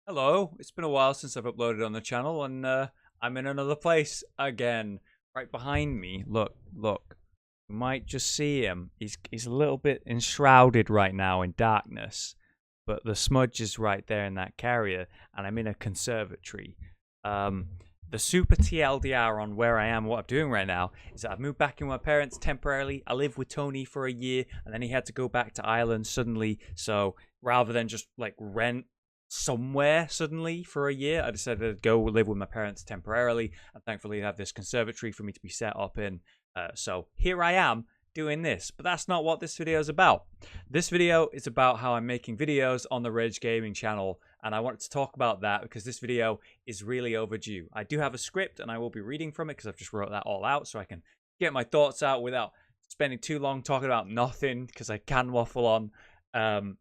Hello, it's been a while since I've uploaded on the channel, and I'm in another place again. Right behind me, look. You might just see him. He's a little bit enshrouded right now in darkness, but the smudge is right there in that carrier, and I'm in a conservatory. Um, the super TLDR on where I am, what I'm doing right now, is that I've moved back in with my parents temporarily. I lived with Tony for a year, and then he had to go back to Ireland suddenly. So rather than just like rent somewhere suddenly for a year, I decided to go live with my parents temporarily, and thankfully I have this conservatory for me to be set up in. So here I am doing this, but that's not what this video is about. This video is about how I'm making videos on the Rage Gaming channel, and I wanted to talk about that because this video is really overdue. I do have a script and I will be reading from it because I've just wrote that all out so I can get my thoughts out without spending too long talking about nothing, because I can waffle on.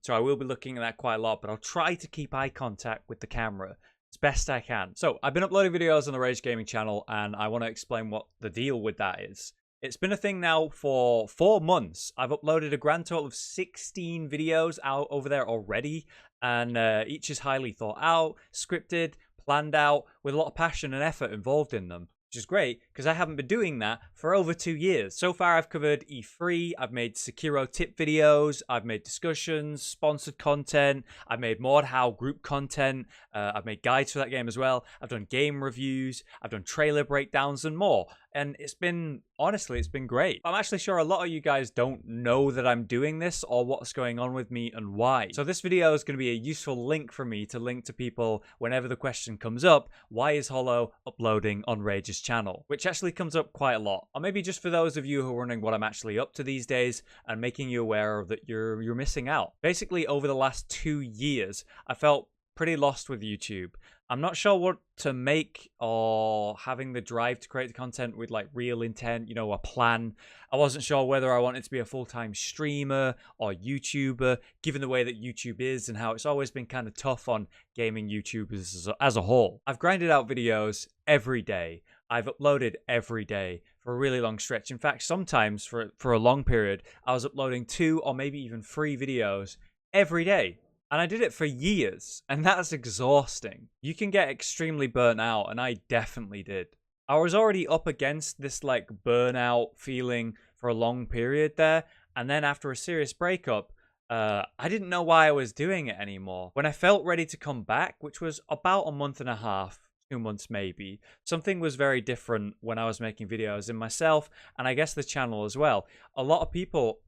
So I will be looking at that quite a lot, but I'll try to keep eye contact with the camera as best I can. So I've been uploading videos on the Rage Gaming channel, and I want to explain what the deal with that is. It's been a thing now for 4 months. I've uploaded a grand total of 16 videos out over there already, and each is highly thought out, scripted, planned out, with a lot of passion and effort involved in them. Which is great because I haven't been doing that for over 2 years. So far, I've covered E3, I've made Sekiro tip videos, I've made discussions, sponsored content, I've made Mordhau group content, I've made guides for that game as well, I've done game reviews, I've done trailer breakdowns and more. And it's been, honestly, it's been great. I'm actually sure a lot of you guys don't know that I'm doing this or what's going on with me and why. So this video is going to be a useful link for me to link to people whenever the question comes up, why is Hollow uploading on Rage's channel? Which actually comes up quite a lot. Or maybe just for those of you who are wondering what I'm actually up to these days and making you aware that you're missing out. Basically, over the last 2 years, I felt pretty lost with YouTube. I'm not sure what to make, or having the drive to create the content with like real intent, a plan. I wasn't sure whether I wanted to be a full-time streamer or YouTuber, given the way that YouTube is and how it's always been kind of tough on gaming YouTubers as a whole. I've grinded out videos every day. I've uploaded every day for a really long stretch. In fact, sometimes for a long period, I was uploading 2 or maybe even 3 videos every day. And I did it for years, and that's exhausting. You can get extremely burnt out, and I definitely did. I was already up against this like burnout feeling for a long period there, and then after a serious breakup, I didn't know why I was doing it anymore. When I felt ready to come back, which was about a month and a half, 2 months maybe, something was very different when I was making videos in myself, and I guess the channel as well. A lot of people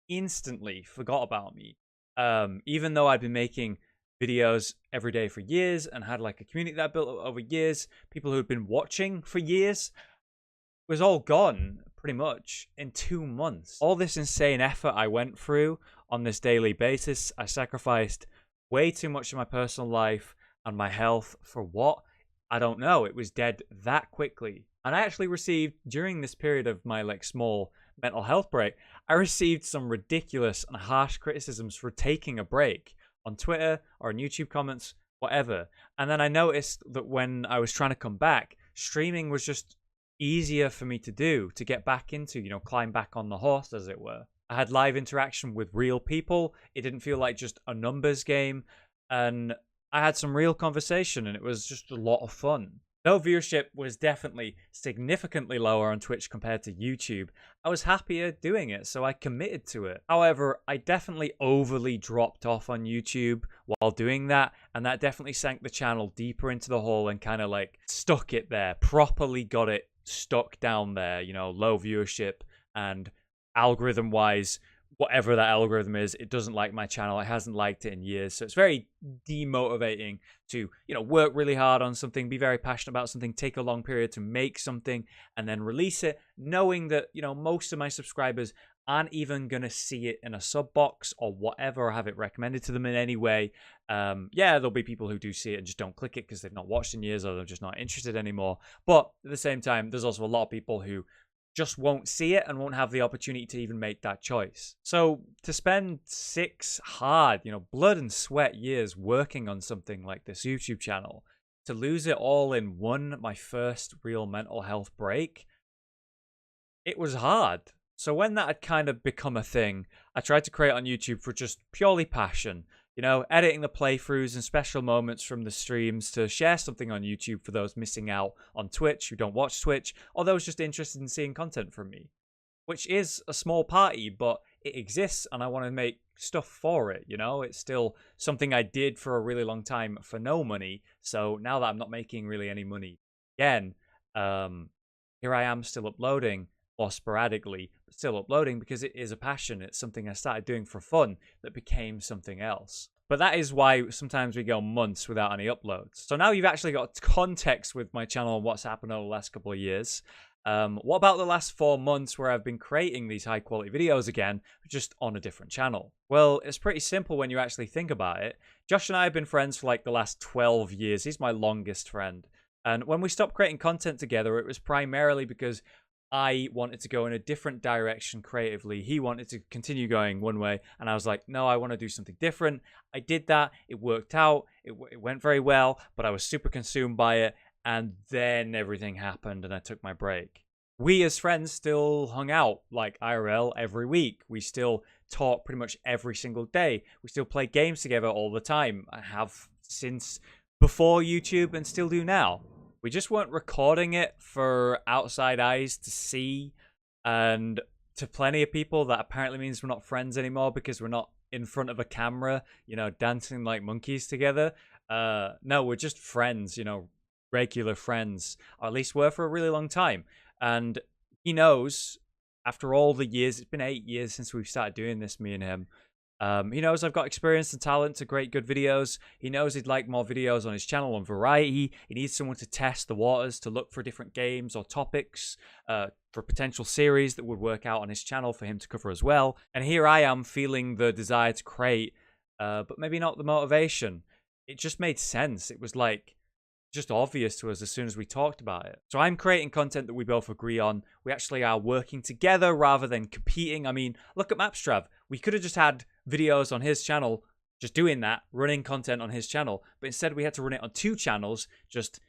instantly forgot about me. Even though I'd been making videos every day for years and had like a community that I built over years, people who had been watching for years, was all gone pretty much in 2 months. All this insane effort I went through on this daily basis, I sacrificed way too much of my personal life and my health for what? I don't know. It was dead that quickly. And I actually received, during this period of my like small mental health break, I received some ridiculous and harsh criticisms for taking a break on Twitter or in YouTube comments, whatever. And then I noticed that when I was trying to come back, streaming was just easier for me to do, to get back into, climb back on the horse, as it were. I had live interaction with real people. It didn't feel like just a numbers game. And I had some real conversation, and it was just a lot of fun. Though viewership was definitely significantly lower on Twitch compared to YouTube, I was happier doing it, so I committed to it. However, I definitely overly dropped off on YouTube while doing that, and that definitely sank the channel deeper into the hole and kind of like stuck it there, properly got it stuck down there, low viewership, and algorithm-wise, whatever that algorithm is, it doesn't like my channel. It hasn't liked it in years. So it's very demotivating to, work really hard on something, be very passionate about something, take a long period to make something, and then release it, knowing that, most of my subscribers aren't even going to see it in a sub box or whatever, or have it recommended to them in any way. Yeah, there'll be people who do see it and just don't click it because they've not watched in years, or they're just not interested anymore. But at the same time, there's also a lot of people who just won't see it and won't have the opportunity to even make that choice. So to spend 6 hard, blood and sweat years working on something like this YouTube channel, to lose it all in my first real mental health break, it was hard. So when that had kind of become a thing, I tried to create on YouTube for just purely passion, You know, editing the playthroughs and special moments from the streams to share something on YouTube for those missing out on Twitch who don't watch Twitch, or those just interested in seeing content from me. Which is a small party, but it exists and I want to make stuff for it, you know? It's still something I did for a really long time for no money. So now that I'm not making really any money again, here I am still uploading, or sporadically, but still uploading because it is a passion. It's something I started doing for fun that became something else. But that is why sometimes we go months without any uploads. So now you've actually got context with my channel and what's happened over the last couple of years. What about the last 4 months where I've been creating these high quality videos again, just on a different channel? Well, it's pretty simple when you actually think about it. Josh and I have been friends for like the last 12 years. He's my longest friend. And when we stopped creating content together, it was primarily because I wanted to go in a different direction creatively. He wanted to continue going one way. And I was like, no, I want to do something different. I did that. It worked out. It went very well, but I was super consumed by it. And then everything happened and I took my break. We as friends still hung out like IRL every week. We still talk pretty much every single day. We still play games together all the time. I have since before YouTube and still do now. We just weren't recording it for outside eyes to see, and to plenty of people that apparently means we're not friends anymore because we're not in front of a camera, you know, dancing like monkeys together. No, we're just friends, you know, regular friends, or at least were for a really long time. And he knows, after all the years, it's been 8 years since we've started doing this, me and him. He knows I've got experience and talent to create good videos. He knows he'd like more videos on his channel on variety. He needs someone to test the waters, to look for different games or topics, for potential series that would work out on his channel for him to cover as well. And here I am feeling the desire to create, but maybe not the motivation. It just made sense. It was like just obvious to us as soon as we talked about it. So I'm creating content that we both agree on. We actually are working together rather than competing. I mean, look at Mapstrav. We could have just had videos on his channel, just doing that, running content on his channel. But instead we had to run it on 2 channels, just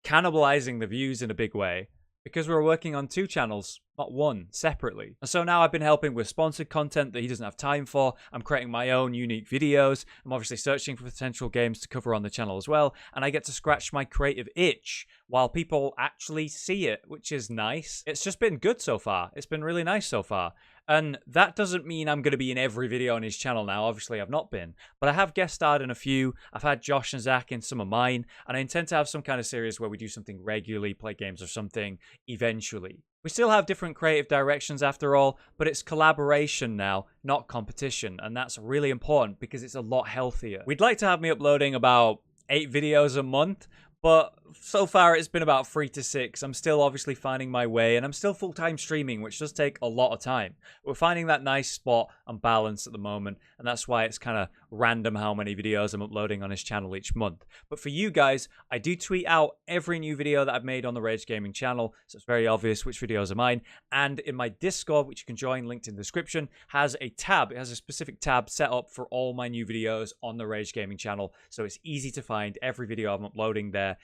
cannibalizing the views in a big way. Because we were working on 2 channels, not 1, separately. And so now I've been helping with sponsored content that he doesn't have time for. I'm creating my own unique videos. I'm obviously searching for potential games to cover on the channel as well. And I get to scratch my creative itch while people actually see it, which is nice. It's just been good so far. It's been really nice so far. And that doesn't mean I'm going to be in every video on his channel now. Obviously, I've not been. But I have guest starred in a few. I've had Josh and Zach in some of mine. And I intend to have some kind of series where we do something regularly, play games or something, eventually. We still have different creative directions after all, but it's collaboration now, not competition. And that's really important because it's a lot healthier. We'd like to have me uploading about 8 videos a month, but so far it's been about 3 to 6. I'm still obviously finding my way, and I'm still full-time streaming, which does take a lot of time. We're finding that nice spot and balance at the moment, and that's why it's kind of random how many videos I'm uploading on his channel each month. But for you guys, I do tweet out every new video that I've made on the Rage Gaming channel, so it's very obvious which videos are mine. And in my Discord, which you can join, linked in the description, has a tab. It has a specific tab set up for all my new videos on the Rage Gaming channel, so it's easy to find every video I'm uploading there.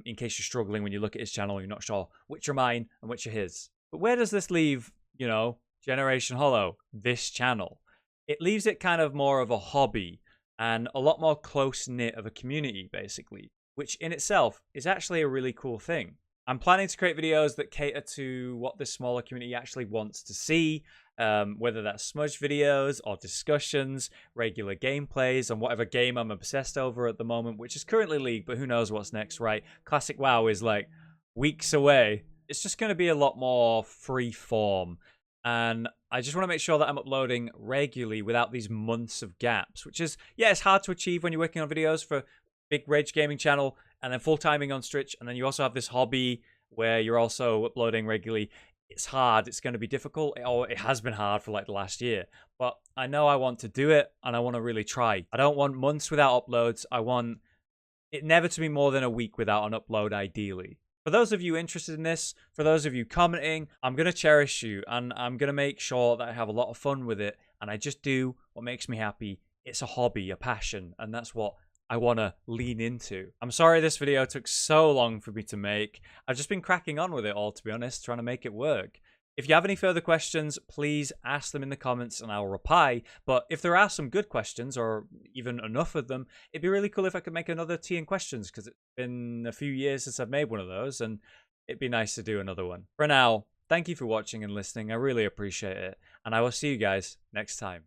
In case you're struggling when you look at his channel, you're not sure which are mine and which are his. But where does this leave, you know, GenerationHollow, this channel? It leaves it kind of more of a hobby and a lot more close-knit of a community, basically, which in itself is actually a really cool thing. I'm planning to create videos that cater to what this smaller community actually wants to see, whether that's smudge videos or discussions, regular gameplays on whatever game I'm obsessed over at the moment, which is currently League, but who knows what's next, right? Classic WoW is like weeks away. It's just going to be a lot more free form. And I just want to make sure that I'm uploading regularly without these months of gaps, which is, yeah, it's hard to achieve when you're working on videos for big Rage Gaming channel and then full timing on Twitch. And then you also have this hobby where you're also uploading regularly. It's hard. It's going to be difficult. Or it has been hard for like the last year. But I know I want to do it and I want to really try. I don't want months without uploads. I want it never to be more than a week without an upload, ideally. For those of you interested in this, for those of you commenting, I'm going to cherish you and I'm going to make sure that I have a lot of fun with it. And I just do what makes me happy. It's a hobby, a passion, and that's what I want to lean into. I'm sorry this video took so long for me to make. I've just been cracking on with it all, to be honest, trying to make it work. If you have any further questions, please ask them in the comments and I'll reply. But if there are some good questions, or even enough of them, it'd be really cool if I could make another tea and questions, because it's been a few years since I've made one of those, and it'd be nice to do another one. For now, thank you for watching and listening. I really appreciate it, and I will see you guys next time.